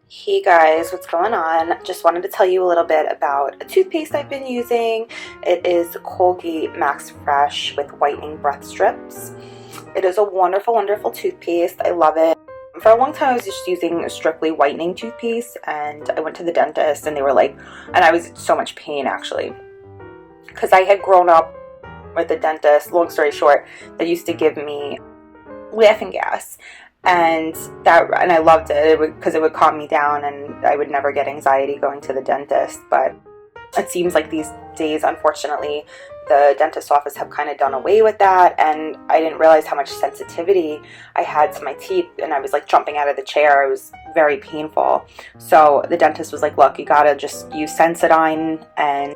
Hey guys, what's going on? Just wanted to tell you a little bit about a toothpaste I've been using. It is Colgate Max Fresh with whitening breath strips. It is a wonderful, wonderful toothpaste. I love it. For a long time, I was just using strictly whitening toothpaste, and I went to the dentist, and they were like, and I was in so much pain actually, because I had grown up with a dentist. Long story short, that used to give me laughing gas. And I loved it because it would calm me down and I would never get anxiety going to the dentist. But it seems like these days, unfortunately, the dentist office have kind of done away with that, and I didn't realize how much sensitivity I had to my teeth, and I was like jumping out of the chair. It was very painful. So the dentist was like, look, you gotta just use Sensodyne and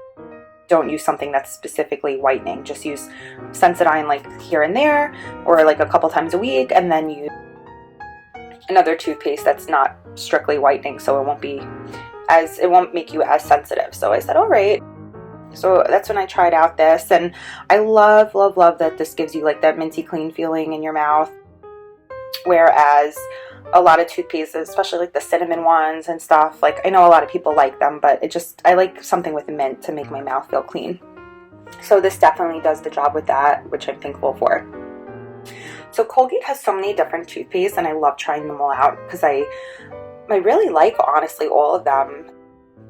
don't use something that's specifically whitening. Just use Sensodyne like here and there, or like a couple times a week, and then use another toothpaste that's not strictly whitening, so it won't make you as sensitive. So I said, all right. So that's when I tried out this, and I love that this gives you like that minty clean feeling in your mouth, whereas a lot of toothpastes, especially like the cinnamon ones and stuff, like I know a lot of people like them, but I like something with mint to make my mouth feel clean. So this definitely does the job with that, which I'm thankful for. So Colgate has so many different toothpastes, and I love trying them all out because I really like, honestly, all of them.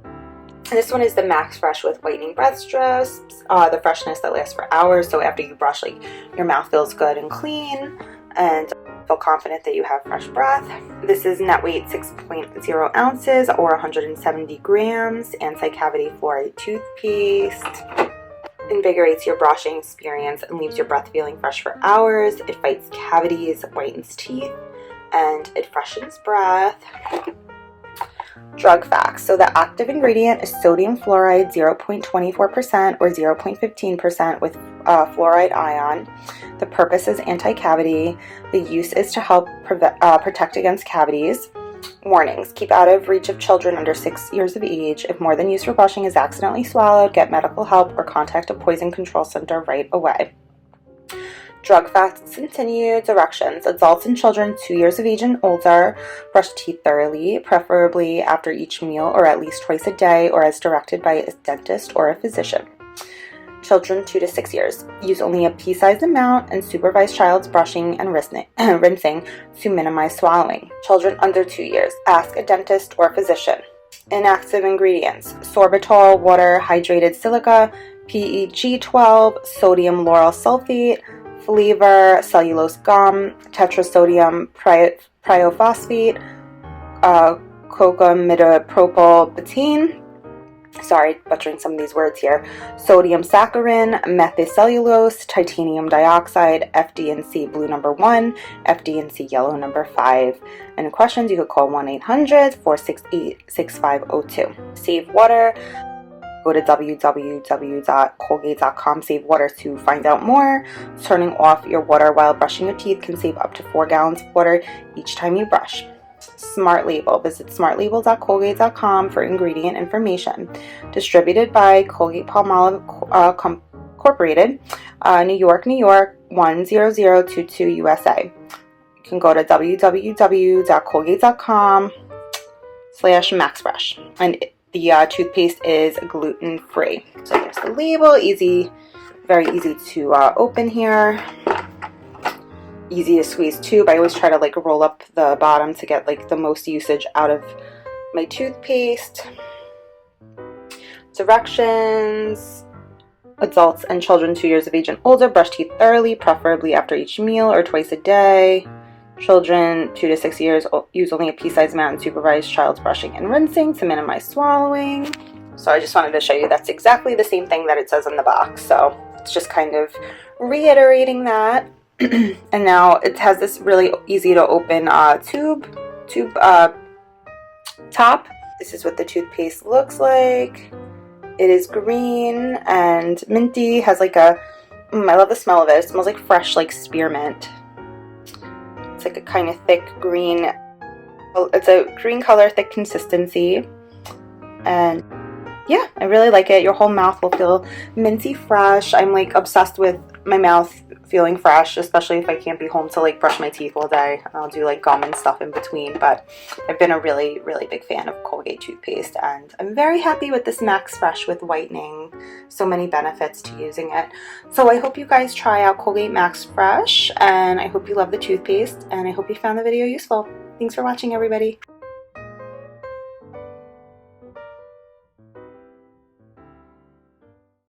And this one is the Max Fresh with whitening breath strips, the freshness that lasts for hours. So after you brush, like your mouth feels good and clean, and feel confident that you have fresh breath. This is net weight 6.0 ounces or 170 grams, anti-cavity fluoride toothpaste. Invigorates your brushing experience and leaves your breath feeling fresh for hours. It fights cavities, whitens teeth, and it freshens breath. Drug facts. So the active ingredient is sodium fluoride 0.24% or 0.15% with fluoride ion. The purpose is anti-cavity. The use is to help protect against cavities. Warnings. Keep out of reach of children under 6 years of age. If more than use for brushing is accidentally swallowed, get medical help or contact a poison control center right away. Drug facts continue. Directions. Adults and children 2 years of age and older brush teeth thoroughly, preferably after each meal or at least twice a day, or as directed by a dentist or a physician. Children 2 to 6 years. Use only a pea-sized amount and supervise child's brushing and rinsing to minimize swallowing. Children under 2 years. Ask a dentist or physician. Inactive ingredients. Sorbitol, water, hydrated silica, PEG12, sodium lauryl sulfate, flavor, cellulose gum, tetrasodium priophosphate, cocamidopropyl betaine, sorry, butchering some of these words here, sodium saccharin, methicellulose, titanium dioxide, FD&C blue number 1, FD&C yellow number 5. Any questions, you could call 1-800-468-6502. Save water. Go to www.colgate.com, save water to find out more. Turning off your water while brushing your teeth can save up to 4 gallons of water each time you brush. Smart Label. Visit smartlabel.colgate.com for ingredient information. Distributed by Colgate Palmolive Incorporated, New York, 10022 USA. You can go to www.colgate.com/maxfresh. And the toothpaste is gluten-free. So there's the label. Easy, very easy to open here. Easy to squeeze tube. I always try to like roll up the bottom to get like the most usage out of my toothpaste. Directions. Adults and children 2 years of age and older brush teeth thoroughly, preferably after each meal or twice a day. Children 2 to 6 years use only a pea-sized amount and supervise child's brushing and rinsing to minimize swallowing. So I just wanted to show you that's exactly the same thing that it says in the box. So it's just kind of reiterating that. And now it has this really easy to open tube top. This is what the toothpaste looks like. It is green and minty. Has like I love the smell of it. It smells like fresh, like spearmint. It's like a kind of thick green. It's a green color, thick consistency. And yeah, I really like it. Your whole mouth will feel minty fresh. I'm like obsessed with my mouth feeling fresh, especially if I can't be home to like brush my teeth all day. I'll do like gum and stuff in between, but I've been a really big fan of Colgate toothpaste, and I'm very happy with this Max Fresh with whitening. So many benefits to using it. So I hope you guys try out Colgate Max Fresh, and I hope you love the toothpaste, and I hope you found the video useful. Thanks for watching, everybody.